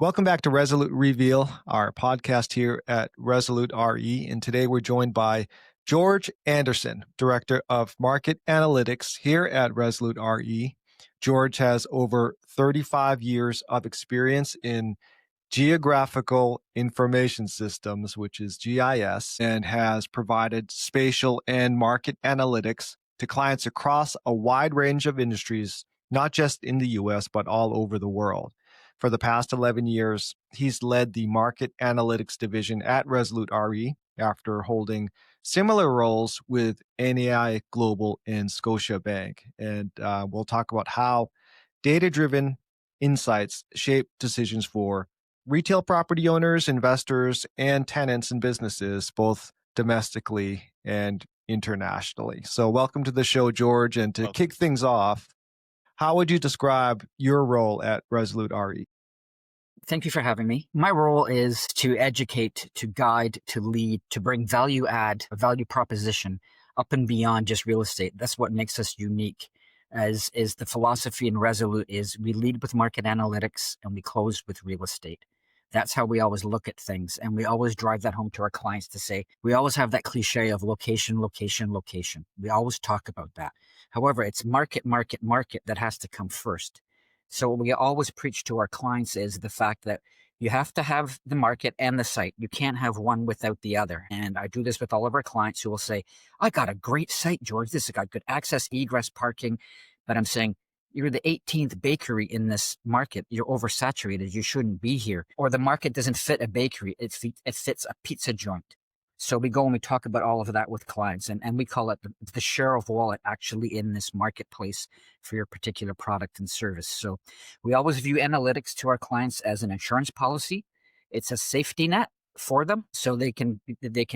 Welcome back to Resolute Reveal, our podcast here at Resolute RE. And today we're joined by George Anderson, Director of Market Analytics here at Resolute RE. George has over 35 years of experience in Geographical Information Systems, which is GIS, and has provided spatial and market analytics to clients across a wide range of industries, not just in the US, but all over the world. For the past 11 years, he's led the market analytics division at Resolute RE after holding similar roles with NAI Global and Scotiabank. And we'll talk about how data-driven insights shape decisions for retail property owners, investors, and tenants and businesses, both domestically and internationally. So welcome to the show, George. And to kick things off, how would you describe your role at Resolute RE? Thank you for having me. My role is to educate, to guide, to lead, to bring value add, a value proposition up and beyond just real estate. That's what makes us unique. As is the philosophy in Resolute is we lead with market analytics and we close with real estate. That's how we always look at things. And we always drive that home to our clients to say, we always have that cliche of location, location, location. We always talk about that. However, it's market, market, market that has to come first. So what we always preach to our clients is the fact that you have to have the market and the site. You can't have one without the other. And I do this with all of our clients who will say, I got a great site, George. This has got good access, egress, parking. But I'm saying, you're the 18th bakery in this market. You're oversaturated. You shouldn't be here. Or the market doesn't fit a bakery. It fits a pizza joint. So we go and we talk about all of that with clients, and we call it the share of wallet actually in this marketplace for your particular product and service. So we always view analytics to our clients as an insurance policy. It's a safety net for them, so they can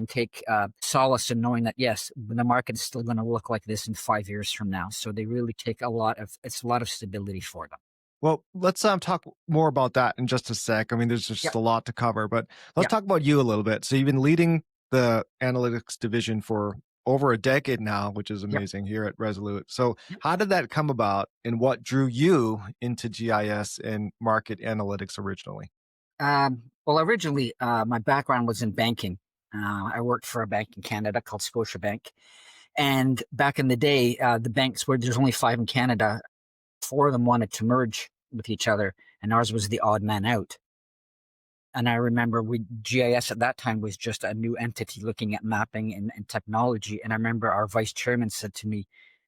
take solace in knowing that yes, the market is still going to look like this in 5 years from now. So they really take a lot of stability for them. Well, let's talk more about that in just a sec. I mean, there's just a lot to cover, but let's talk about you a little bit. So you've been leading the analytics division for over a decade now, which is amazing here at Resolute. So how did that come about and what drew you into GIS and market analytics originally? Well, originally, my background was in banking. I worked for a bank in Canada called Scotiabank. And back in the day, the banks were, there's only 5 in Canada. 4 of them wanted to merge with each other, and ours was the odd man out. And I remember GIS at that time was just a new entity looking at mapping and technology. And I remember our vice chairman said to me,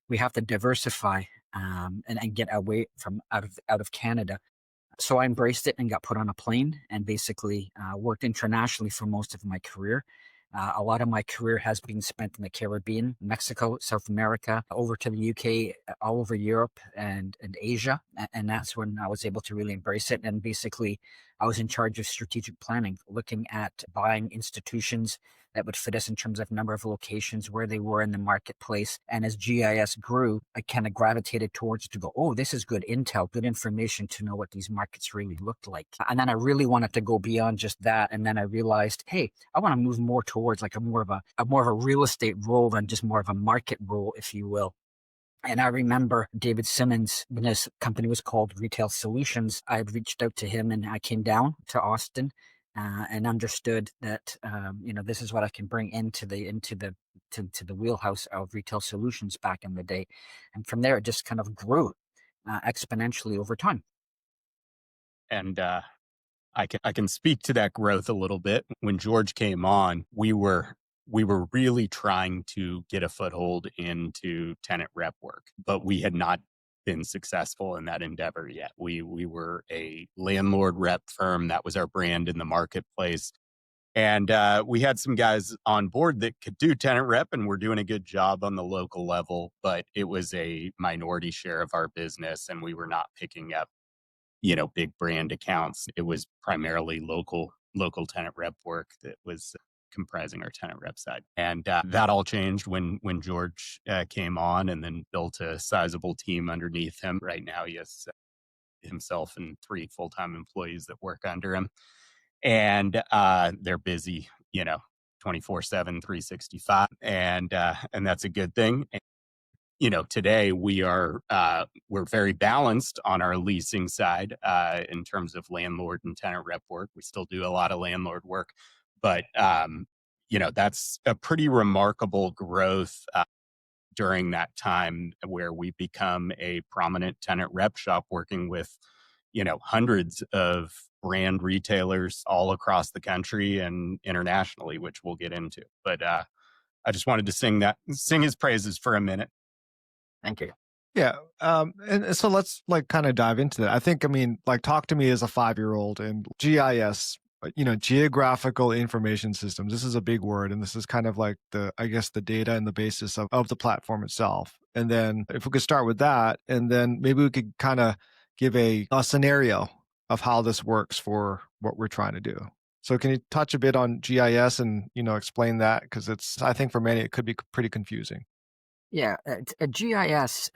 we have to diversify and get away from out of Canada. So I embraced it and got put on a plane and basically worked internationally for most of my career. A lot of my career has been spent in the Caribbean, Mexico, South America, over to the UK, all over Europe and Asia. And that's when I was able to really embrace it. And basically, I was in charge of strategic planning, looking at buying institutions that would fit us in terms of number of locations, where they were in the marketplace. And as GIS grew, I kind of gravitated towards to go, oh, this is good intel, good information to know what these markets really looked like. And then I really wanted to go beyond just that. And then I realized, hey, I want to move more towards like a more of a real estate role than just more of a market role, if you will. And I remember David Simmons, when his company was called Retail Solutions, I had reached out to him and I came down to Austin and understood that, this is what I can bring into the wheelhouse of Retail Solutions back in the day. And from there, it just kind of grew exponentially over time. And I can speak to that growth a little bit. When George came on, we were really trying to get a foothold into tenant rep work, but we had not been successful in that endeavor yet. We were a landlord rep firm. That was our brand in the marketplace. And we had some guys on board that could do tenant rep and were doing a good job on the local level, but it was a minority share of our business and we were not picking up, big brand accounts. It was primarily local tenant rep work that was comprising our tenant rep side. And that all changed when George came on and then built a sizable team underneath him. Right now, he has himself and 3 full-time employees that work under him. And they're busy, 24/7, 365. And that's a good thing. today we're very balanced on our leasing side in terms of landlord and tenant rep work. We still do a lot of landlord work, but that's a pretty remarkable growth during that time where we become a prominent tenant rep shop working with hundreds of brand retailers all across the country and internationally, which we'll get into. But I just wanted to sing his praises for a minute. Thank you. Yeah. And so let's like kind of dive into that. I mean, like talk to me as a 5-year-old and GIS, geographical information systems. This is a big word. And this is kind of like I guess the data and the basis of the platform itself. And then if we could start with that, and then maybe we could kind of give a scenario of how this works for what we're trying to do. So can you touch a bit on GIS and, explain that? Because I think for many, it could be pretty confusing. Yeah, a GIS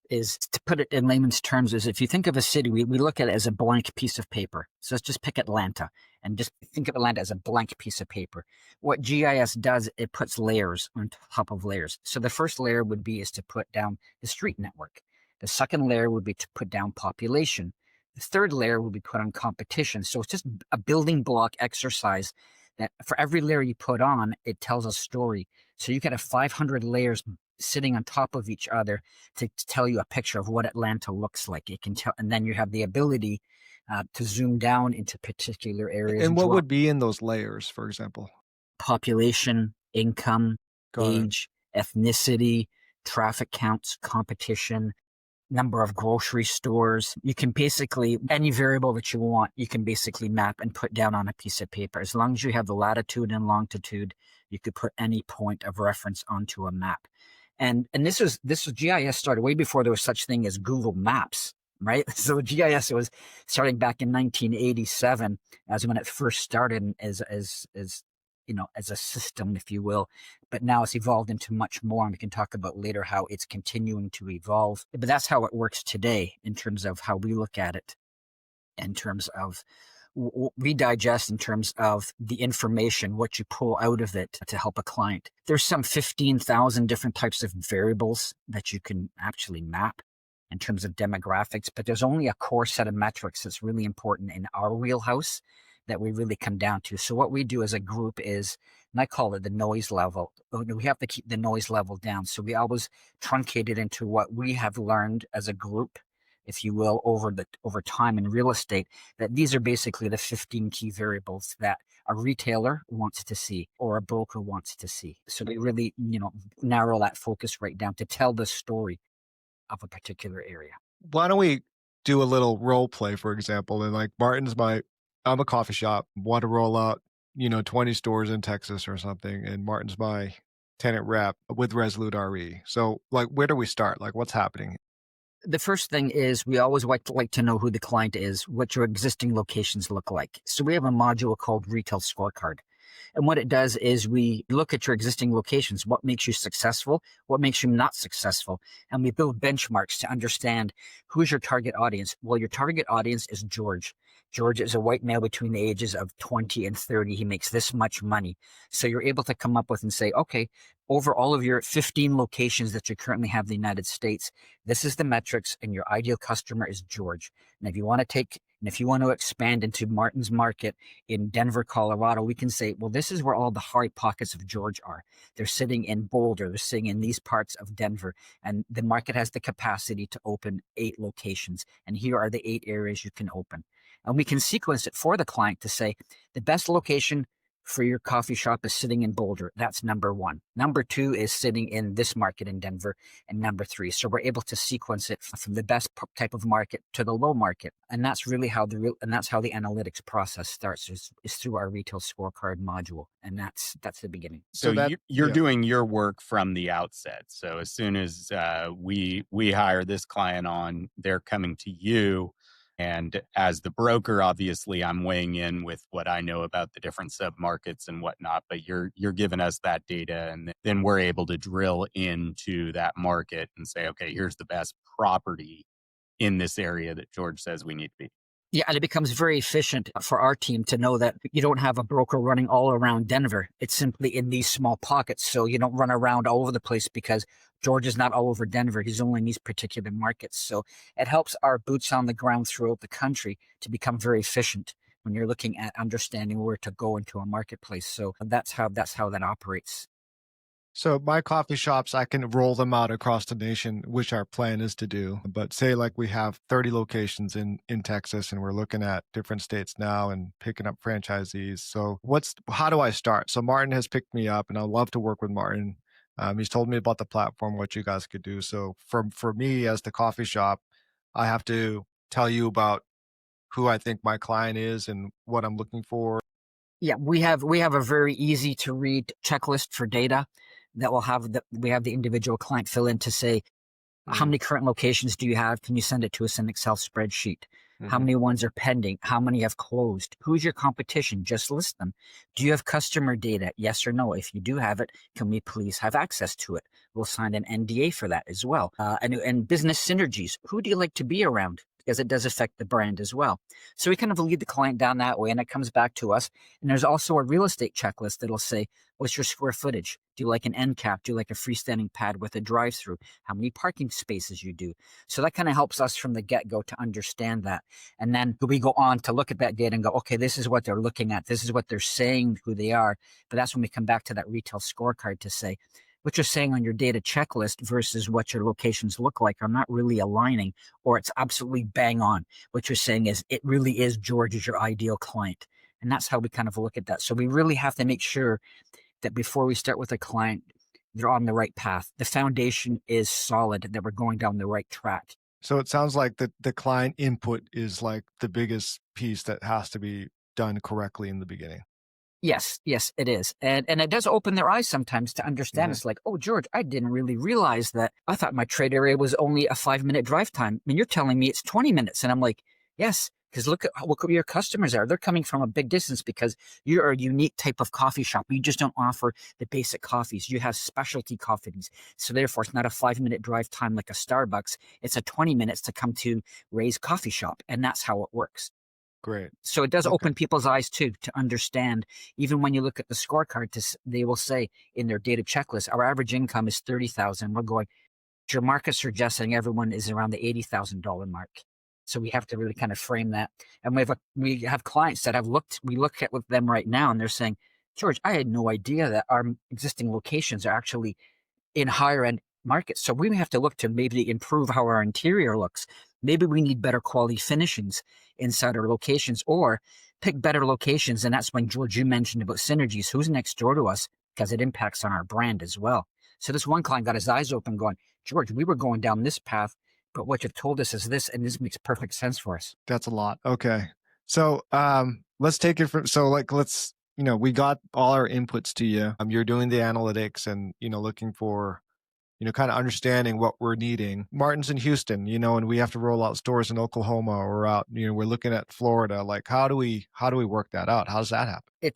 is, to put it in layman's terms, is if you think of a city, we look at it as a blank piece of paper. So let's just pick Atlanta and just think of Atlanta as a blank piece of paper. What GIS does, it puts layers on top of layers. So the first layer is to put down the street network. The second layer would be to put down population. The third layer would be put on competition. So it's just a building block exercise that for every layer you put on, it tells a story. So you could have 500 layers sitting on top of each other to tell you a picture of what Atlanta looks like. It can tell, and then you have the ability to zoom down into particular areas. And what would be in those layers, for example? Population, income, age, ethnicity, traffic counts, competition, number of grocery stores. You can basically, any variable that you want, you can basically map and put down on a piece of paper. As long as you have the latitude and longitude, you could put any point of reference onto a map. And this was GIS started way before there was such thing as Google Maps, right? So GIS was starting back in 1987 as when it first started as a system, if you will. But now it's evolved into much more, and we can talk about later how it's continuing to evolve. But that's how it works today in terms of how we look at it, in terms of we digest in terms of the information, what you pull out of it to help a client. There's some 15,000 different types of variables that you can actually map in terms of demographics, but there's only a core set of metrics that's really important in our wheelhouse that we really come down to. So what we do as a group is, and I call it the noise level. We have to keep the noise level down. So we always truncate it into what we have learned as a group, if you will, over time in real estate, that these are basically the 15 key variables that a retailer wants to see or a broker wants to see. So we really, narrow that focus right down to tell the story of a particular area. Why don't we do a little role play, for example, and like I'm a coffee shop, want to roll out, 20 stores in Texas or something, and Martin's my tenant rep with Resolute RE. So like, where do we start? Like, what's happening? The first thing is we always like to know who the client is, what your existing locations look like. So we have a module called Retail Scorecard. And what it does is we look at your existing locations, what makes you successful, what makes you not successful. And we build benchmarks to understand who's your target audience. Well, your target audience is George. George is a white male between the ages of 20 and 30. He makes this much money. So you're able to come up with and say, okay, over all of your 15 locations that you currently have in the United States, this is the metrics, and your ideal customer is George. And if you want to expand into Martin's market in Denver, Colorado, we can say, well, this is where all the hard pockets of George are. They're sitting in Boulder. They're sitting in these parts of Denver. And the market has the capacity to open 8 locations. And here are the 8 areas you can open. And we can sequence it for the client to say, the best location for your coffee shop is sitting in Boulder. That's number 1. Number 2 is sitting in this market in Denver, and number 3. So we're able to sequence it from the best type of market to the low market. And that's really how the analytics process starts is through our Retail Scorecard module. And that's the beginning. So you're doing your work from the outset. So as soon as we hire this client on, they're coming to you. And as the broker, obviously, I'm weighing in with what I know about the different submarkets and whatnot, but you're giving us that data, and then we're able to drill into that market and say, okay, here's the best property in this area that George says we need to be. Yeah, and it becomes very efficient for our team to know that you don't have a broker running all around Denver. It's simply in these small pockets. So you don't run around all over the place because George is not all over Denver. He's only in these particular markets. So it helps our boots on the ground throughout the country to become very efficient when you're looking at understanding where to go into a marketplace. So that's how that operates. So my coffee shops, I can roll them out across the nation, which our plan is to do. But say like we have 30 locations in Texas and we're looking at different states now and picking up franchisees. So how do I start? So Martin has picked me up and I'd love to work with Martin. He's told me about the platform, what you guys could do. So for me as the coffee shop, I have to tell you about who I think my client is and what I'm looking for. Yeah, we have a very easy to read checklist for data that will have we have the individual client fill in to say, how many current locations do you have? Can you send it to us in Excel spreadsheet? How many ones are pending? How many have closed? Who's your competition? Just list them. Do you have customer data? Yes or no? If you do have it, can we please have access to it? We'll sign an NDA for that as well. And business synergies. Who do you like to be around? Because it does affect the brand as well. So we kind of lead the client down that way and it comes back to us. And there's also a real estate checklist that'll say, what's your square footage? Do you like an end cap? Do you like a freestanding pad with a drive-through? How many parking spaces you do? So that kind of helps us from the get-go to understand that. And then we go on to look at that data and go, okay, this is what they're looking at. This is what they're saying, who they are. But that's when we come back to that retail scorecard to say, what you're saying on your data checklist versus what your locations look like are not really aligning, or it's absolutely bang on. What you're saying is it really is George is your ideal client. And that's how we kind of look at that. So we really have to make sure that before we start with a client, they're on the right path. The foundation is solid, that we're going down the right track. So it sounds like the client input is like the biggest piece that has to be done correctly in the beginning. Yes, it is. And it does open their eyes sometimes to understand. It's like, oh, George, I didn't really realize that. I thought my trade area was only a 5-minute drive time. I mean, you're telling me it's 20 minutes. And I'm like, yes, because look at what your customers are. They're coming from a big distance because you're a unique type of coffee shop. You just don't offer the basic coffees. You have specialty coffees. So therefore, it's not a 5-minute drive time like a Starbucks. It's a 20 minutes to come to Ray's coffee shop. And that's how it works. Great. So it does open people's eyes too, to understand, even when you look at the scorecard, they will say in their data checklist, our average income is $30,000. We're going, your market suggesting everyone is around the $80,000 mark. So we have to really kind of frame that. And we have clients that we look at with them right now and they're saying, George, I had no idea that our existing locations are actually in higher end markets. So we have to look to maybe improve how our interior looks. Maybe we need better quality finishings inside our locations, or pick better locations. And that's when, George, you mentioned about synergies. Who's next door to us? Because it impacts on our brand as well. So this one client got his eyes open going, George, we were going down this path, but what you've told us is this, and this makes perfect sense for us. That's a lot. Okay. So let's take it from, we got all our inputs to you. You're doing the analytics and, looking for, kind of understanding what we're needing. Martin's in Houston, and we have to roll out stores in Oklahoma or out, we're looking at Florida. Like, how do we work that out? How does that happen?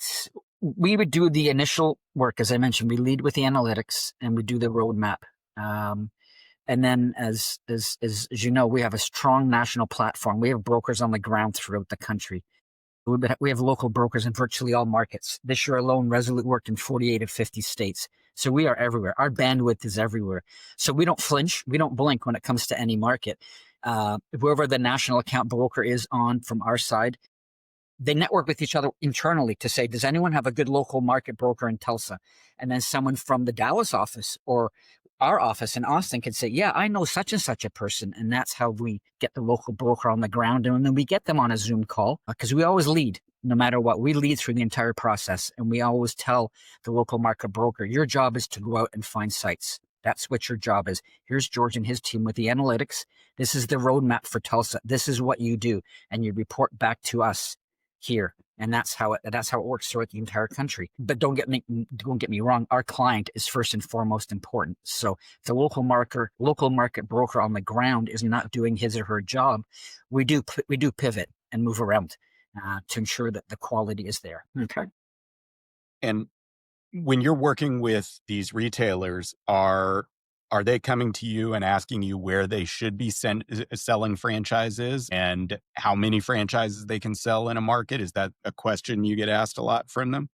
We would do the initial work. As I mentioned, we lead with the analytics and we do the roadmap. And then as you know, we have a strong national platform. We have brokers on the ground throughout the country. We have local brokers in virtually all markets. This year alone, Resolute worked in 48 of 50 states. So we are everywhere. Our bandwidth is everywhere. So we don't flinch. We don't blink when it comes to any market. Whoever the national account broker is on from our side, they network with each other internally to say, does anyone have a good local market broker in Tulsa? And then someone from the Dallas office or our office in Austin could say, yeah, I know such and such a person. And that's how we get the local broker on the ground. And then we get them on a Zoom call because we always lead, no matter what. We lead through the entire process. And we always tell the local market broker, your job is to go out and find sites. That's what your job is. Here's George and his team with the analytics. This is the roadmap for Tulsa. This is what you do. And you report back to us here. And that's how it works throughout the entire country. But don't get me wrong, our client is first and foremost important. So if the local market broker on the ground is not doing his or her job, we do pivot and move around to ensure that the quality is there. Okay. And when you're working with these retailers, are Are they coming to you and asking you where they should be selling franchises and how many franchises they can sell in a market? Is that a question you get asked a lot from them?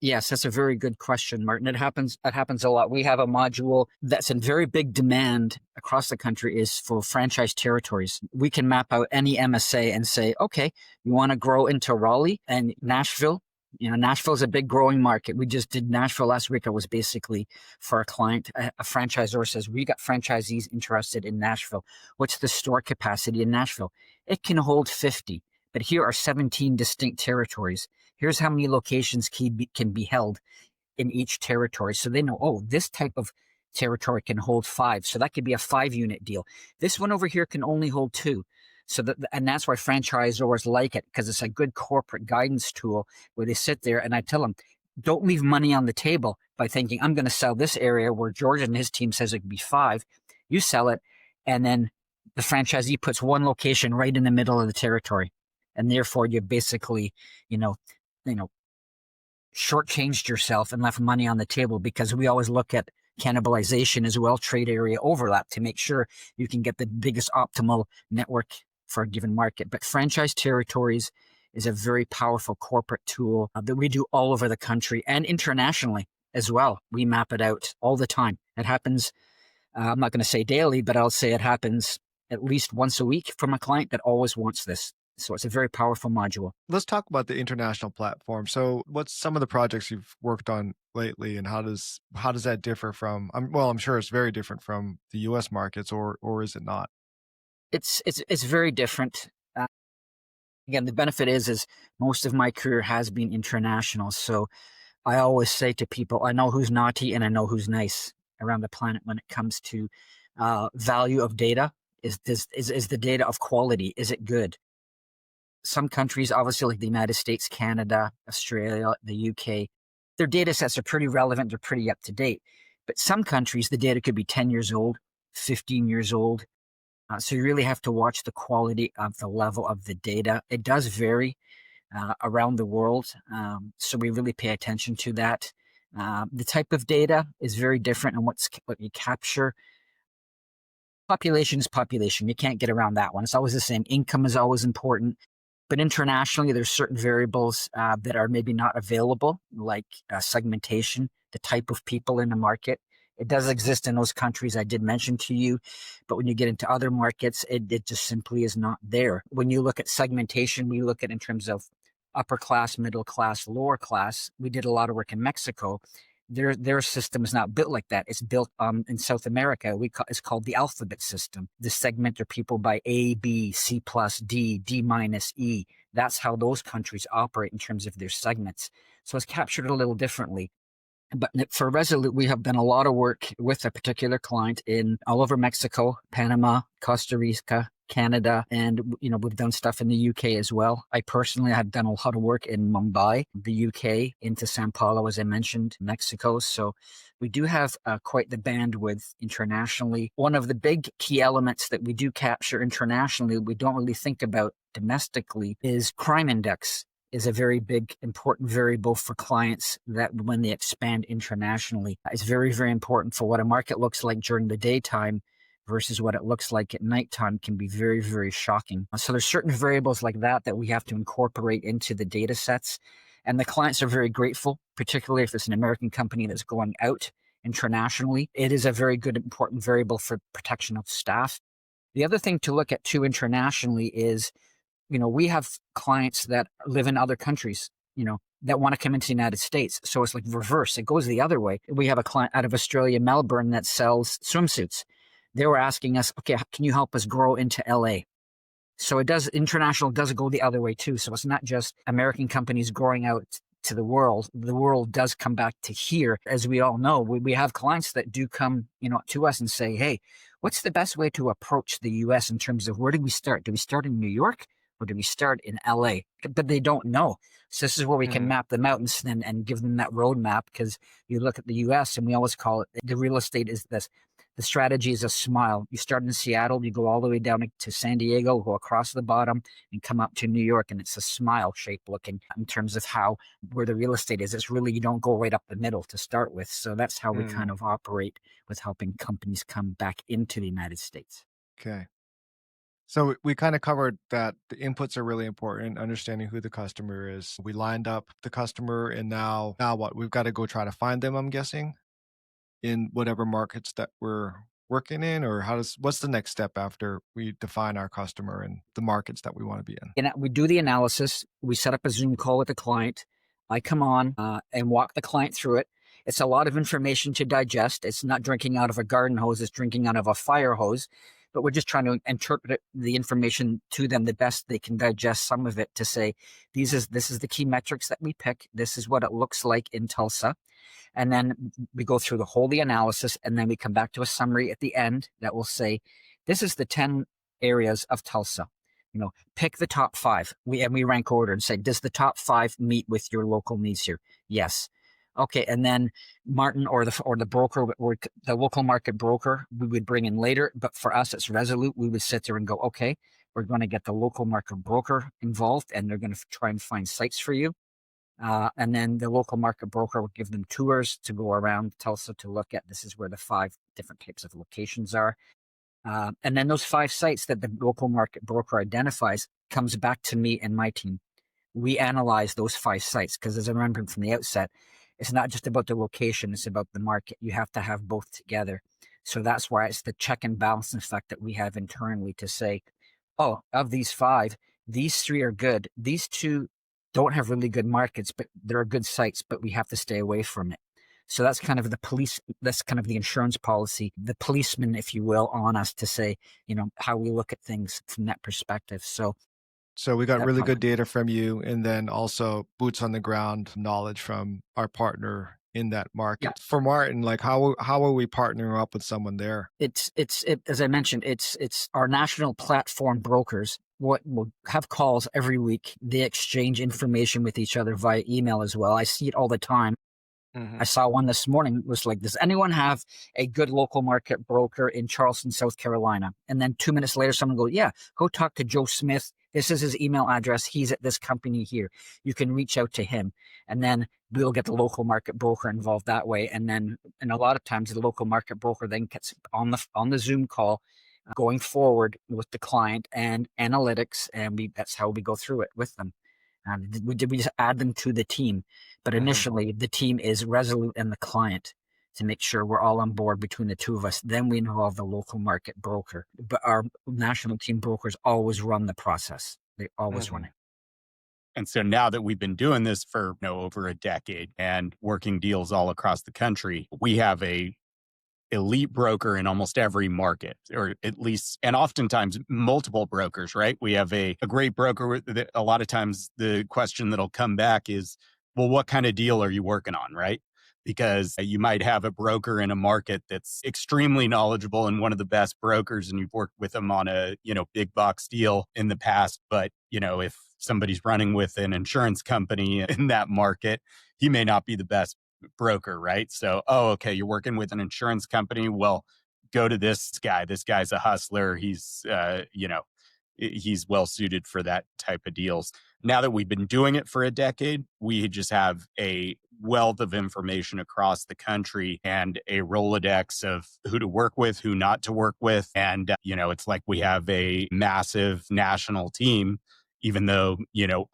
Yes, that's a very good question, Martin. It happens a lot. We have a module that's in very big demand across the country is for franchise territories. We can map out any MSA and say, okay, you want to grow into Raleigh and Nashville. Nashville is a big growing market. We just did Nashville last week. It was basically for a client, a franchisor says, we got franchisees interested in Nashville. What's the store capacity in Nashville? It can hold 50, but here are 17 distinct territories. Here's how many locations can be held in each territory. So they know, oh, this type of territory can hold 5. So that could be a 5-unit deal. This one over here can only hold 2. And that's why franchisors like it, because it's a good corporate guidance tool where they sit there and I tell them, don't leave money on the table by thinking, I'm going to sell this area where George and his team says it could be 5. You sell it, and then the franchisee puts one location right in the middle of the territory. And therefore, you've basically, shortchanged yourself and left money on the table, because we always look at cannibalization as well, trade area overlap, to make sure you can get the biggest optimal network for a given market. But franchise territories is a very powerful corporate tool that we do all over the country and internationally as well. We map it out all the time. It happens, I'm not going to say daily, but I'll say it happens at least once a week from a client that always wants this. So it's a very powerful module. Let's talk about the international platform. So what's some of the projects you've worked on lately, and how does that differ from, I'm sure it's very different from the US markets, or is it not? It's very different. Again, the benefit is most of my career has been international. So I always say to people, I know who's naughty and I know who's nice around the planet when it comes to value of data. Is the data of quality? Is it good? Some countries, obviously like the United States, Canada, Australia, the UK, their data sets are pretty relevant. They're pretty up to date. But some countries, the data could be 10 years old, 15 years old. So you really have to watch the quality of the level of the data. It does vary around the world. So we really pay attention to that. The type of data is very different, and what you capture. Population is population. You can't get around that one. It's always the same. Income is always important. But internationally, there's certain variables that are maybe not available, like segmentation, the type of people in the market. It does exist in those countries I did mention to you, but when you get into other markets, it just simply is not there. When you look at segmentation, we look at in terms of upper class, middle class, lower class. We did a lot of work in Mexico. Their system is not built like that. It's built in South America. It's called the alphabet system. The segment are people by A, B, C plus, D, D minus, E. That's how those countries operate in terms of their segments. So it's captured a little differently. But for Resolute, we have done a lot of work with a particular client in all over Mexico, Panama, Costa Rica, Canada, and we've done stuff in the UK as well. I personally have done a lot of work in Mumbai, the UK, into Sao Paulo, as I mentioned, Mexico. So we do have quite the bandwidth internationally. One of the big key elements that we do capture internationally, we don't really think about domestically, is crime index. Is a very big, important variable for clients that when they expand internationally. It's very, very important for what a market looks like during the daytime versus what it looks like at nighttime can be very, very shocking. So there's certain variables like that we have to incorporate into the data sets. And the clients are very grateful, particularly if it's an American company that's going out internationally. It is a very good, important variable for protection of staff. The other thing to look at too internationally is we have clients that live in other countries, that want to come into the United States. So it's like reverse. It goes the other way. We have a client out of Australia, Melbourne, that sells swimsuits. They were asking us, okay, can you help us grow into LA? So international does go the other way too. So it's not just American companies growing out to the world. The world does come back to here. As we all know, we have clients that do come, to us and say, hey, what's the best way to approach the US in terms of where do we start? Do we start in New York? Or do we start in LA? But they don't know. So this is where we can map them out and give them that roadmap, because you look at the US and we always call it, the real estate is this The strategy is a smile. You start in Seattle, you go all the way down to San Diego, go across the bottom and come up to New York. And it's a smile shape looking in terms of where the real estate is. It's really, you don't go right up the middle to start with. So that's how we kind of operate with helping companies come back into the United States. Okay. So we kind of covered that the inputs are really important, understanding who the customer is. We lined up the customer, and now what? We've got to go try to find them, I'm guessing, in whatever markets that we're working in, or what's the next step after we define our customer and the markets that we want to be in? And we do the analysis. We set up a Zoom call with the client. I come on and walk the client through it. It's a lot of information to digest. It's not drinking out of a garden hose. It's drinking out of a fire hose. But we're just trying to interpret the information to them the best they can digest some of it to say, this is the key metrics that we pick. This is what it looks like in Tulsa. And then we go through the analysis, and then we come back to a summary at the end that will say, this is the 10 areas of Tulsa. Pick the top 5. We rank order and say, does the top 5 meet with your local needs here? Yes. Okay, and then Martin or the broker, or the local market broker, we would bring in later. But for us, it's Resolute. We would sit there and go, okay, we're going to get the local market broker involved, and they're going to try and find sites for you. And then the local market broker will give them tours to go around Tulsa to look at. This is where the 5 different types of locations are. And then those 5 sites that the local market broker identifies comes back to me and my team. We analyze those 5 sites because, as I remembered from the outset, it's not just about the location, it's about the market. You have to have both together. So that's why it's the check and balance effect that we have internally to say, oh, of these 5, these 3 are good. These 2 don't have really good markets, but they're good sites, but we have to stay away from it. So that's kind of that's kind of the insurance policy, the policeman, if you will, on us to say, how we look at things from that perspective. So we got really good data from you, and then also boots on the ground knowledge from our partner in that market. Yeah. For Martin, like how are we partnering up with someone there? It's as I mentioned, it's our national platform brokers. What will have calls every week. They exchange information with each other via email as well. I see it all the time. Mm-hmm. I saw one this morning. It was like, does anyone have a good local market broker in Charleston, South Carolina? And then 2 minutes later, someone goes, yeah, go talk to Joe Smith. This is his email address. He's at this company here. You can reach out to him. And then we'll get the local market broker involved that way. And a lot of times the local market broker then gets on the Zoom call going forward with the client and analytics. And that's how we go through it with them. We just add them to the team. But initially, the team is Resolute and the client to make sure we're all on board between the 2 of us. Then we involve the local market broker. But our national team brokers always run the process. They always run it. And so now that we've been doing this for over a decade and working deals all across the country, we have a elite broker in almost every market, or at least, and oftentimes multiple brokers, right? We have a great broker. A lot of times the question that'll come back is, well, what kind of deal are you working on, right? Because you might have a broker in a market that's extremely knowledgeable and one of the best brokers, and you've worked with them on a, big box deal in the past. But, if somebody's running with an insurance company in that market, he may not be the best broker, right? So, okay, you're working with an insurance company. Well, go to this guy. This guy's a hustler. He's, he's well suited for that type of deals. Now that we've been doing it for a decade, we just have a wealth of information across the country and a Rolodex of who to work with, who not to work with. And, it's like we have a massive national team, even though,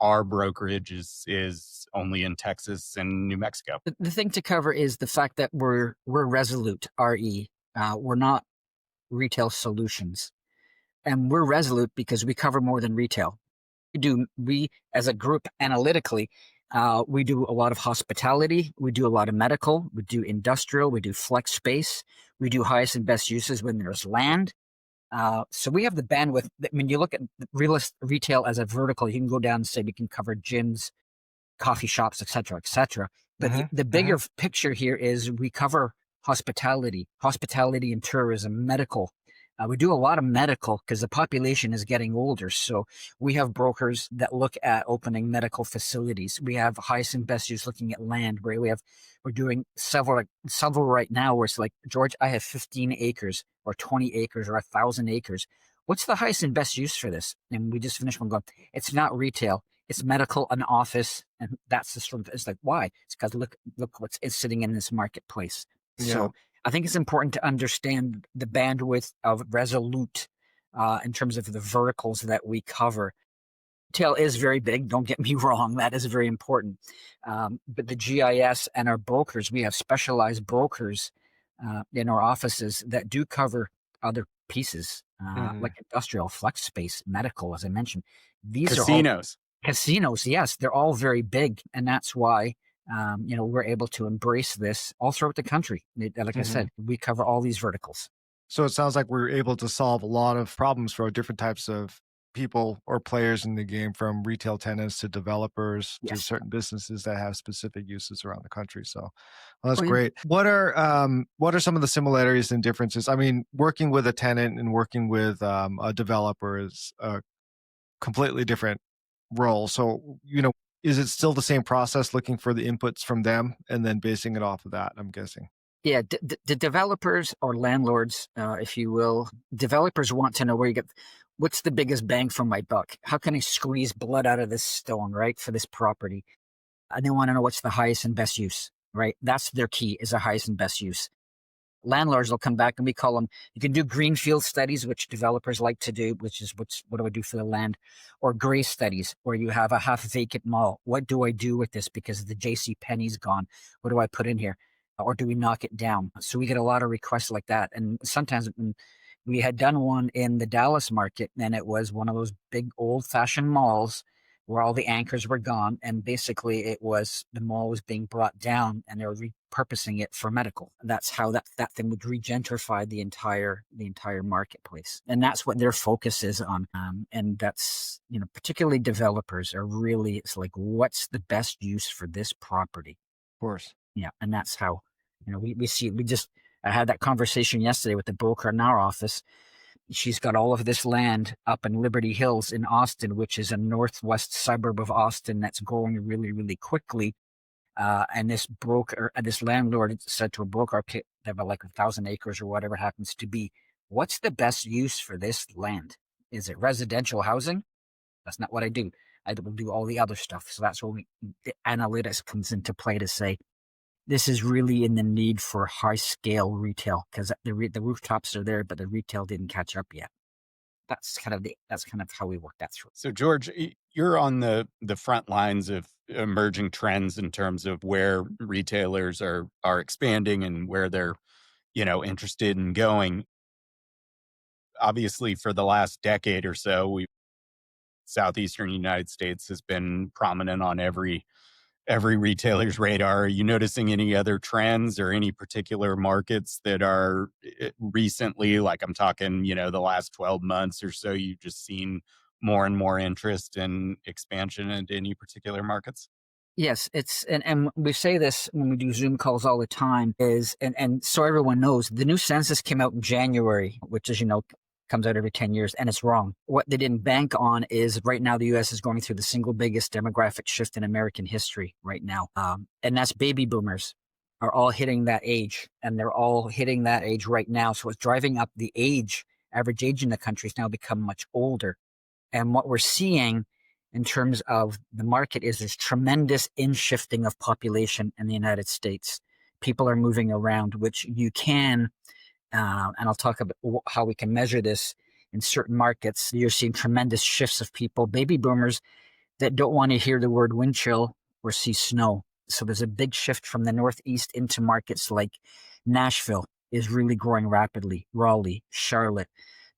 our brokerage is only in Texas and New Mexico. The thing to cover is the fact that we're Resolute RE. We're not Retail Solutions. And we're Resolute because we cover more than retail. We as a group analytically, we do a lot of hospitality. We do a lot of medical. We do industrial. We do flex space. We do highest and best uses when there's land. So we have the bandwidth. When you look at retail as a vertical, you can go down and say we can cover gyms, coffee shops, et cetera, et cetera. But the bigger picture here is we cover hospitality and tourism, medical. We do a lot of medical because the population is getting older. So we have brokers that look at opening medical facilities. We have highest and best use looking at land where we're doing several right now where it's like, George, I have 15 acres or 20 acres or 1,000 acres. What's the highest and best use for this? And we just finished one going, it's not retail. It's medical and office. And that's the sort of, it's like, why? It's because look what's sitting in this marketplace. Yeah. So I think it's important to understand the bandwidth of Resolute in terms of the verticals that we cover. Retail is very big. Don't get me wrong. That is very important. But the GIS and our brokers, we have specialized brokers in our offices that do cover other pieces like industrial, flex space, medical, as I mentioned. These Casinos. are all casinos. Yes, they're all very big. And that's why we're able to embrace this all throughout the country. Like I said, we cover all these verticals. So it sounds like we're able to solve a lot of problems for different types of people or players in the game, from retail tenants to developers to certain businesses that have specific uses around the country. So that's great. What are some of the similarities and differences? I mean, working with a tenant and working with a developer is a completely different role. So, is it still the same process, looking for the inputs from them and then basing it off of that, I'm guessing? Yeah, the developers or landlords, if you will, developers want to know what's the biggest bang for my buck? How can I squeeze blood out of this stone, right, for this property? And they want to know what's the highest and best use, right? That's their key, is the highest and best use. Landlords will come back and we call them, you can do greenfield studies, which developers like to do, which is what do I do for the land? Or gray studies, where you have a half vacant mall. What do I do with this because the JC Penney's gone? What do I put in here? Or do we knock it down? So we get a lot of requests like that. And sometimes we had done one in the Dallas market, and it was one of those big old fashioned malls where all the anchors were gone. And basically the mall was being brought down and they were repurposing it for medical. That's how that thing would regentrify the entire marketplace. And that's what their focus is on. And that's, particularly developers are really, it's like, what's the best use for this property? Of course. Yeah. And that's how, I had that conversation yesterday with the broker in our office. She's got all of this land up in Liberty Hills in Austin, which is a northwest suburb of Austin that's growing really, really quickly. And this landlord said to a broker, okay, they have like 1,000 acres or whatever it happens to be. What's the best use for this land? Is it residential housing? That's not what I do. I will do all the other stuff. So that's where the analytics comes into play to say, this is really in the need for high scale retail, because the rooftops are there, but the retail didn't catch up yet. That's kind of how we work that through. So George, you're on the front lines of emerging trends in terms of where retailers are expanding and where they're, interested in going. Obviously, for the last decade or so, Southeastern United States has been prominent on every retailer's radar. Are you noticing any other trends or any particular markets that are recently, like I'm talking, the last 12 months or so, you've just seen more and more interest in expansion into any particular markets? Yes, and we say this when we do Zoom calls all the time, and so everyone knows, the new census came out in January, which is, comes out every 10 years, and it's wrong. What they didn't bank on is right now the U.S. is going through the single biggest demographic shift in American history right now. And that's baby boomers are all hitting that age, and they're all hitting that age right now. So it's driving up the average age in the country has now become much older. And what we're seeing in terms of the market is there's tremendous inshifting of population in the United States. People are moving around, which you can and I'll talk about how we can measure this in certain markets. You're seeing tremendous shifts of people, baby boomers, that don't want to hear the word wind chill or see snow. So there's a big shift from the Northeast into markets like Nashville is really growing rapidly, Raleigh, Charlotte,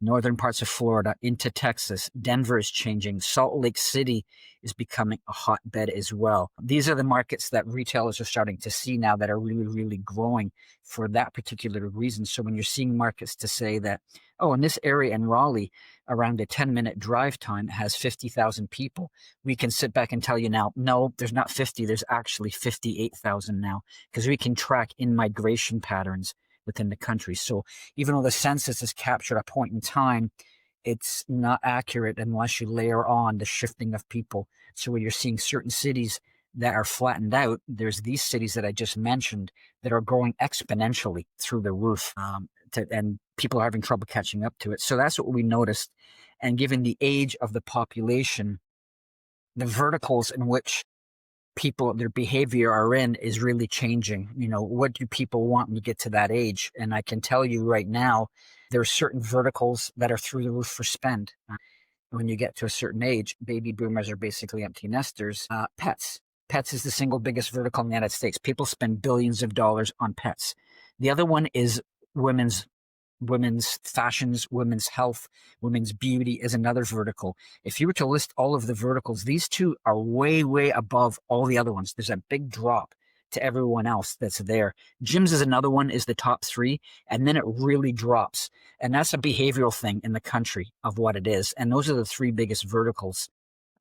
northern parts of Florida, into Texas. Denver is changing. Salt Lake City is becoming a hotbed as well. These are the markets that retailers are starting to see now that are really, really growing for that particular reason. So when you're seeing markets to say that, oh, in this area in Raleigh, around a 10-minute drive time has 50,000 people, we can sit back and tell you now, no, there's not 50, there's actually 58,000 now, because we can track in-migration patterns within the country. So even though the census is captured at a point in time, it's not accurate unless you layer on the shifting of people. So where you're seeing certain cities that are flattened out, there's these cities that I just mentioned that are growing exponentially through the roof, and people are having trouble catching up to it. So that's what we noticed. And given the age of the population, the verticals in which people, their behavior are in is really changing. What do people want when you get to that age? And I can tell you right now, there are certain verticals that are through the roof for spend. When you get to a certain age, baby boomers are basically empty nesters. Pets is the single biggest vertical in the United States. People spend billions of dollars on pets. The other one is women's fashions, women's health, women's beauty is another vertical. If you were to list all of the verticals, these two are way, way above all the other ones. There's a big drop to everyone else that's there. Gyms is another one, is the top three, and then it really drops. And that's a behavioral thing in the country of what it is. And those are the three biggest verticals.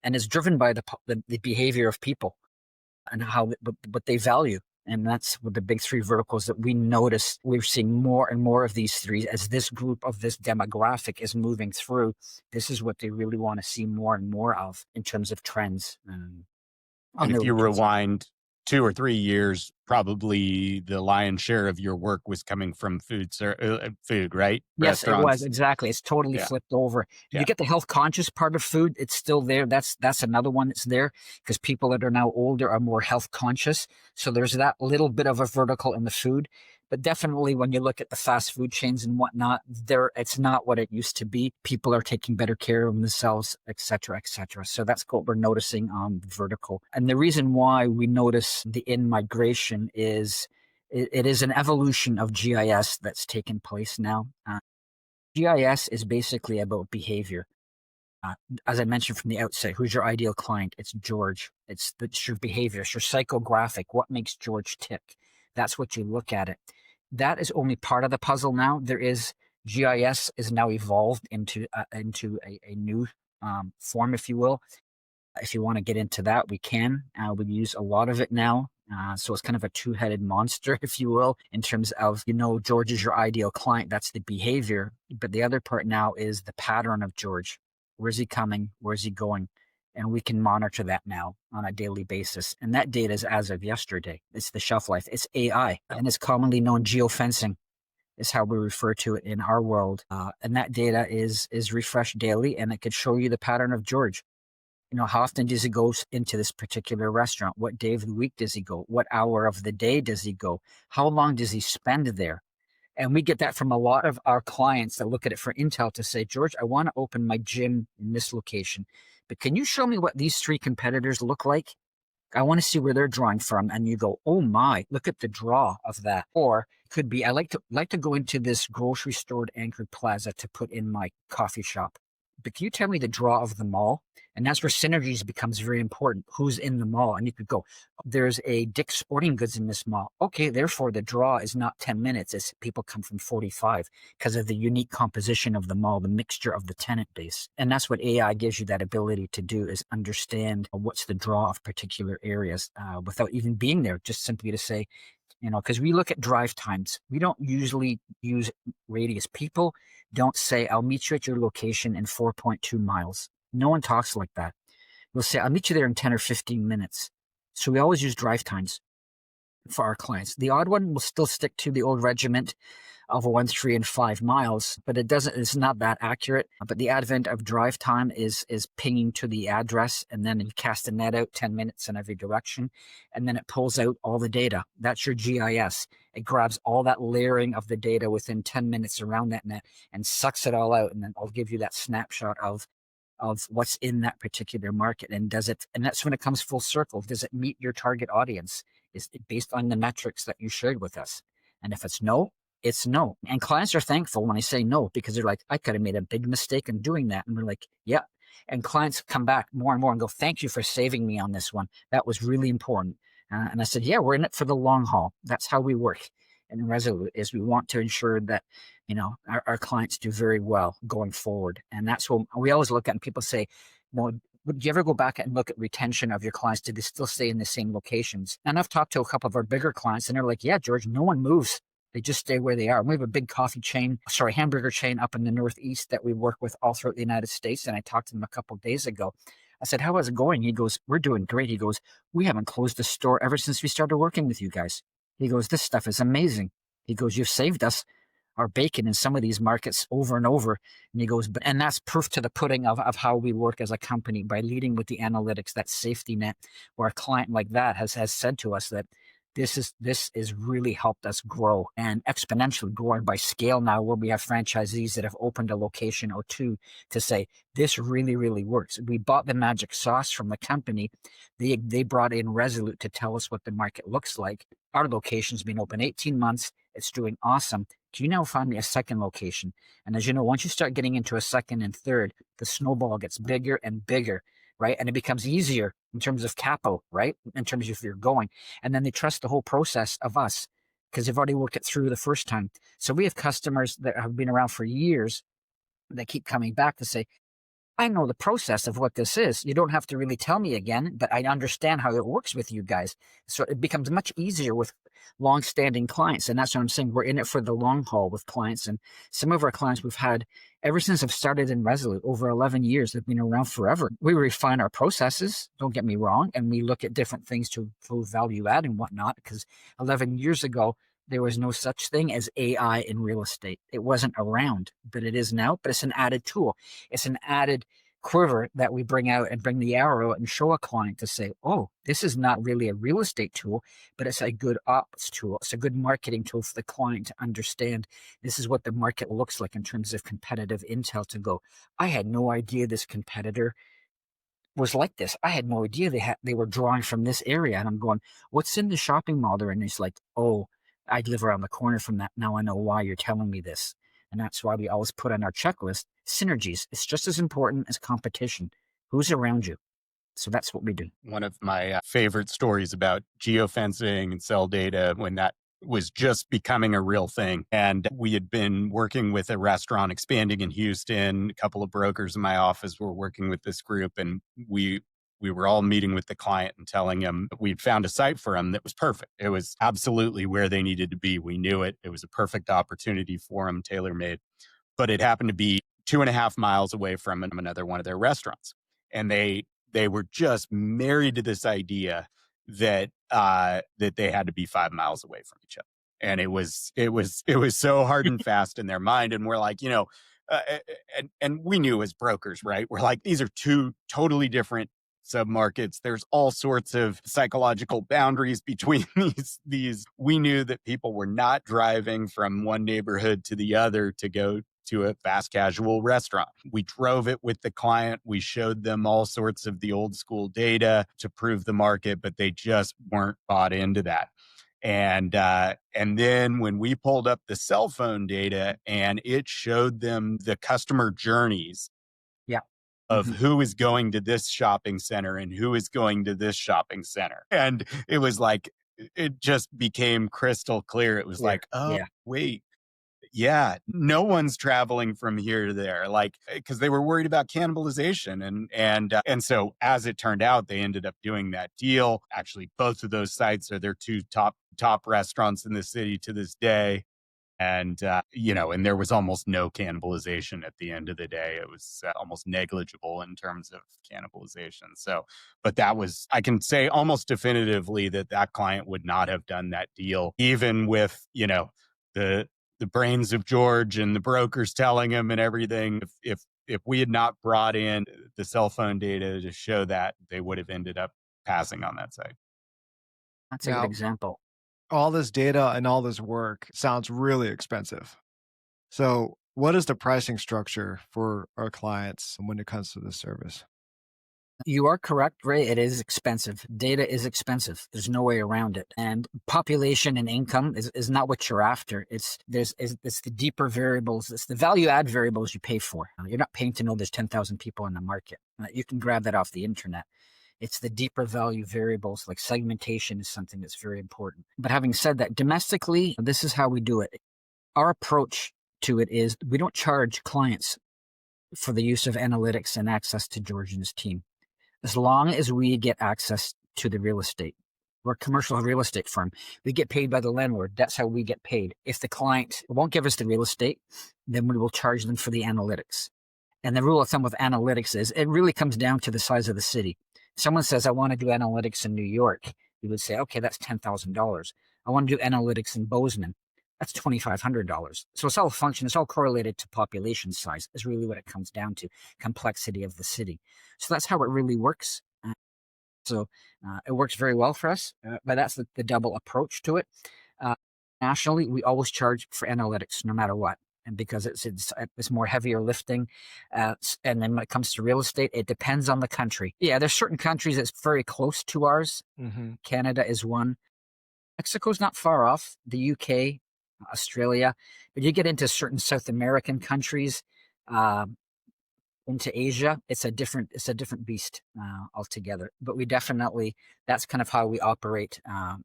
And it's driven by the behavior of people and what they value. And that's what the big three verticals that we notice. We're seeing more and more of these three as this group of this demographic is moving through. This is what they really want to see more and more of in terms of trends. And if you rewind 2 or 3 years, probably the lion's share of your work was coming from food, right? Yes, it was. Exactly. It's totally flipped over. You get the health conscious part of food. It's still there. That's another one that's there because people that are now older are more health conscious. So there's that little bit of a vertical in the food. But definitely when you look at the fast food chains and whatnot, it's not what it used to be. People are taking better care of themselves, et cetera, et cetera. So that's what we're noticing on the vertical. And the reason why we notice the in-migration is it is an evolution of GIS that's taken place now. GIS is basically about behavior. As I mentioned from the outset, who's your ideal client? It's George. It's your behavior. It's your psychographic. What makes George tick? That's what you look at it. That is only part of the puzzle now. GIS is now evolved into a new form, if you will. If you want to get into that, we can. We use a lot of it now. So it's kind of a two-headed monster, if you will, in terms of, George is your ideal client. That's the behavior. But the other part now is the pattern of George. Where's he coming? Where's he going? And we can monitor that now on a daily basis. And that data is as of yesterday. It's the shelf life. It's AI. And it's commonly known geofencing is how we refer to it in our world. And that data is refreshed daily, and it could show you the pattern of George. How often does he go into this particular restaurant? What day of the week does he go? What hour of the day does he go? How long does he spend there? And we get that from a lot of our clients that look at it for intel to say, George, I want to open my gym in this location, but can you show me what these three competitors look like? I want to see where they're drawing from. And you go, oh my, look at the draw of that. Or it could be, I like to go into this grocery store anchored plaza to put in my coffee shop. But can you tell me the draw of the mall? And that's where synergies becomes very important. Who's in the mall? And you could go, there's a Dick's Sporting Goods in this mall. Okay, therefore the draw is not 10 minutes. It's people come from 45 because of the unique composition of the mall, the mixture of the tenant base. And that's what AI gives you that ability to do, is understand what's the draw of particular areas without even being there, just simply to say, because we look at drive times. We don't usually use radius. People don't say, I'll meet you at your location in 4.2 miles. No one talks like that. We'll say, I'll meet you there in 10 or 15 minutes. So we always use drive times for our clients. The odd one will still stick to the old regiment of 1, 3, and 5 miles, but it's not that accurate. But the advent of drive time is pinging to the address, and then you cast a net out 10 minutes in every direction, and then it pulls out all the data. That's your GIS. It grabs all that layering of the data within 10 minutes around that net and sucks it all out, and then I'll give you that snapshot of what's in that particular market. And that's when it comes full circle. Does it meet your target audience? Is it based on the metrics that you shared with us? And if it's no, it's no. And clients are thankful when I say no, because they're like, I could have made a big mistake in doing that. And we're like, yeah. And clients come back more and more and go, thank you for saving me on this one. That was really important. And I said, yeah, we're in it for the long haul. That's how we work. And Resolute is we want to ensure that, our clients do very well going forward. And that's what we always look at. And people say, would you ever go back and look at retention of your clients? Do they still stay in the same locations? And I've talked to a couple of our bigger clients, and they're like, yeah, George, no one moves. They just stay where they are. And we have a big hamburger chain up in the Northeast that we work with all throughout the United States. And I talked to them a couple of days ago. I said, how is it going? He goes, we're doing great. He goes, we haven't closed the store ever since we started working with you guys. He goes, this stuff is amazing. He goes, you've saved us our bacon in some of these markets over and over. And he goes, and that's proof to the pudding of how we work as a company, by leading with the analytics, that safety net, where a client like that has said to us that this is really helped us grow, and exponentially growing by scale now, where we have franchisees that have opened a location or two to say, this really, really works. We bought the magic sauce from the company. They brought in Resolute to tell us what the market looks like. Our location's been open 18 months. It's doing awesome. Can you now find me a second location? And as you know, once you start getting into a second and third, the snowball gets bigger and bigger, right? And it becomes easier in terms of capital, right? In terms of if you're going. And then they trust the whole process of us because they've already worked it through the first time. So we have customers that have been around for years that keep coming back to say, I know the process of what this is. You don't have to really tell me again, but I understand how it works with you guys. So it becomes much easier with long-standing clients. And that's what I'm saying. We're in it for the long haul with clients. And some of our clients we've had ever since I've started in Resolute, over 11 years. They've been around forever. We refine our processes, don't get me wrong, and we look at different things to value add and whatnot, because 11 years ago, there was no such thing as AI in real estate. It wasn't around, but it is now. But it's an added tool. It's an added quiver that we bring out and bring the arrow and show a client to say, oh, this is not really a real estate tool, but it's a good ops tool. It's a good marketing tool for the client to understand this is what the market looks like in terms of competitive intel, to go, I had no idea this competitor was like this. I had no idea they were drawing from this area. And I'm going, what's in the shopping mall there? And it's like, oh, I live around the corner from that. Now I know why you're telling me this. And that's why we always put on our checklist synergies. It's just as important as competition. Who's around you? So that's what we do. One of my favorite stories about geofencing and cell data, when that was just becoming a real thing. And we had been working with a restaurant expanding in Houston. A couple of brokers in my office were working with this group, and we were all meeting with the client and telling him we'd found a site for him that was perfect. It was absolutely where they needed to be. We knew it. It was a perfect opportunity for them, tailor-made. But it happened to be 2.5 miles away from another one of their restaurants. And they were just married to this idea that that they had to be 5 miles away from each other. And it was so hard and fast in their mind. And we're like, and we knew as brokers, right? We're like, these are two totally different submarkets. There's all sorts of psychological boundaries between these. We knew that people were not driving from one neighborhood to the other to go to a fast casual restaurant. We drove it with the client. We showed them all sorts of the old school data to prove the market, but they just weren't bought into that. And then when we pulled up the cell phone data and it showed them the customer journeys of who is going to this shopping center and who is going to this shopping center. And it was like, it just became crystal clear. It was like, oh, wait. Yeah, no one's traveling from here to there, like, because they were worried about cannibalization. And so as it turned out, they ended up doing that deal. Actually, both of those sites are their two top restaurants in the city to this day. And, and there was almost no cannibalization at the end of the day. It was almost negligible in terms of cannibalization. So, but that was, I can say almost definitively that client would not have done that deal, even with, the brains of George and the brokers telling him and everything. If we had not brought in the cell phone data to show that, they would have ended up passing on that site. That's a good example. All this data and all this work sounds really expensive. So what is the pricing structure for our clients when it comes to this service? You are correct, Ray. It is expensive. Data is expensive. There's no way around it. And population and income is not what you're after. It's the deeper variables. It's the value add variables you pay for. You're not paying to know there's 10,000 people in the market. You can grab that off the internet. It's the deeper value variables, like segmentation is something that's very important. But having said that, domestically, this is how we do it. Our approach to it is we don't charge clients for the use of analytics and access to George and his team, as long as we get access to the real estate. We're a commercial real estate firm. We get paid by the landlord. That's how we get paid. If the client won't give us the real estate, then we will charge them for the analytics. And the rule of thumb with analytics is it really comes down to the size of the city. Someone says, I want to do analytics in New York. You would say, okay, that's $10,000. I want to do analytics in Bozeman. That's $2,500. So it's all a function. It's all correlated to population size is really what it comes down to, complexity of the city. So that's how it really works. So it works very well for us, but that's the double approach to it. Nationally, we always charge for analytics no matter what. And because it's more heavier lifting. And then when it comes to real estate, it depends on the country. Yeah, there's certain countries that's very close to ours. Mm-hmm. Canada is one. Mexico's not far off. The UK, Australia. But you get into certain South American countries, into Asia, it's a different beast altogether. But we definitely, that's kind of how we operate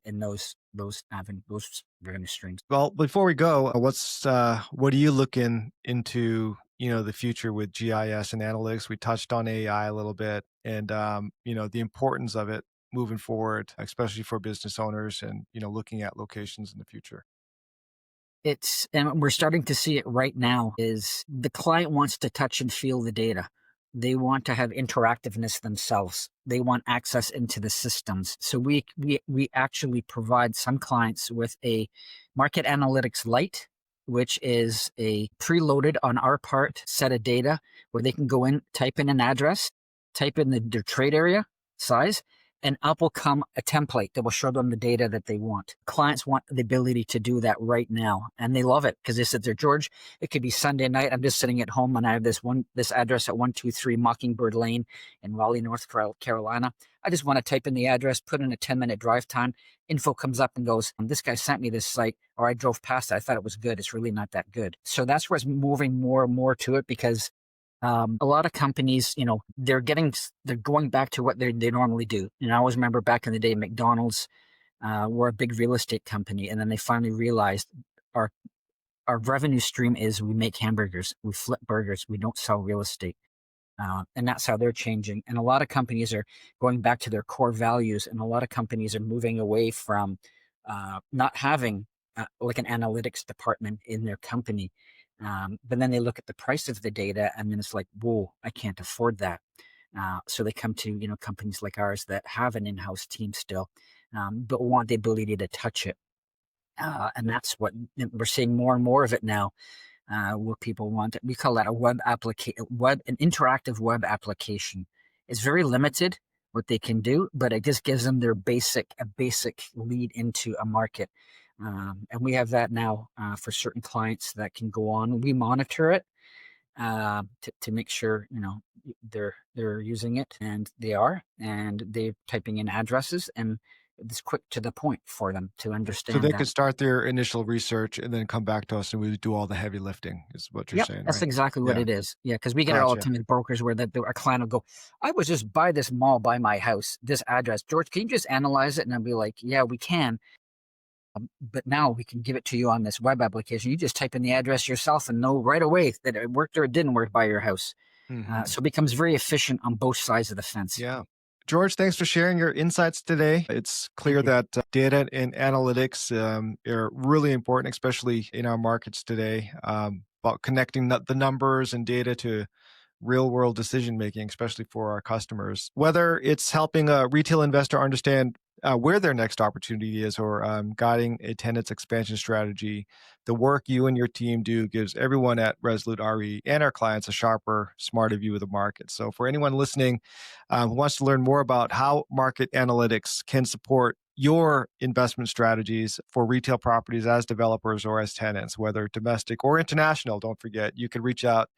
in those revenue streams. Well, before we go, what are you looking into, the future with GIS and analytics? We touched on AI a little bit, and the importance of it moving forward, especially for business owners and looking at locations in the future. And we're starting to see it right now, is the client wants to touch and feel the data. They want to have interactiveness themselves. They want access into the systems. So we actually provide some clients with a market analytics light, which is a preloaded on our part set of data where they can go in, type in an address, type in their trade area size, and up will come a template that will show them the data that they want. Clients want the ability to do that right now, and they love it because they sit there, George, it could be Sunday night. I'm just sitting at home and I have this address at 123 Mockingbird Lane in Raleigh, North Carolina. I just want to type in the address, put in a 10-minute drive time. Info comes up and goes, this guy sent me this site, or I drove past it. I thought it was good. It's really not that good. So that's where it's moving more and more to it, because a lot of companies, they're going back to what they normally do. I always remember back in the day, McDonald's were a big real estate company, and then they finally realized our revenue stream is we make hamburgers, we flip burgers, we don't sell real estate, and that's how they're changing. And a lot of companies are going back to their core values, and a lot of companies are moving away from not having like an analytics department in their company. But then they look at the price of the data, and then it's like, whoa, I can't afford that. So they come to companies like ours that have an in-house team still, but want the ability to touch it. And that's what we're seeing more and more of it now, where people want it. We call that an interactive web application. It's very limited what they can do, but it just gives them a basic lead into a market. And we have that now for certain clients that can go on. We monitor it to make sure they're using it, and they are, and they're typing in addresses, and it's quick to the point for them to understand. So they could start their initial research and then come back to us, and we do all the heavy lifting. Is what you're saying? That's right? exactly what it is. Yeah, because we get it all the time with brokers where a client will go, "I was just by this mall by my house, this address. George, can you just analyze it?" And I'll be like, "Yeah, we can." But now we can give it to you on this web application. You just type in the address yourself and know right away that it worked or it didn't work by your house. Mm-hmm. So it becomes very efficient on both sides of the fence. Yeah. George, thanks for sharing your insights today. It's clear that data and analytics are really important, especially in our markets today, about connecting the numbers and data to real-world decision-making, especially for our customers. Whether it's helping a retail investor understand where their next opportunity is, or guiding a tenant's expansion strategy, the work you and your team do gives everyone at Resolute RE and our clients a sharper, smarter view of the market. So for anyone listening who wants to learn more about how market analytics can support your investment strategies for retail properties as developers or as tenants, whether domestic or international, don't forget, you can reach out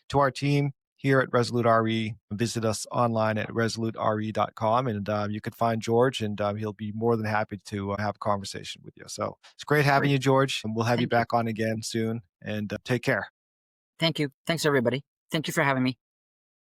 to our team here at Resolute RE. Visit us online at resolutere.com, and you can find George, and he'll be more than happy to have a conversation with you. So it's great having you, George, and we'll have you back on again soon, and take care. Thank you. Thanks, everybody. Thank you for having me.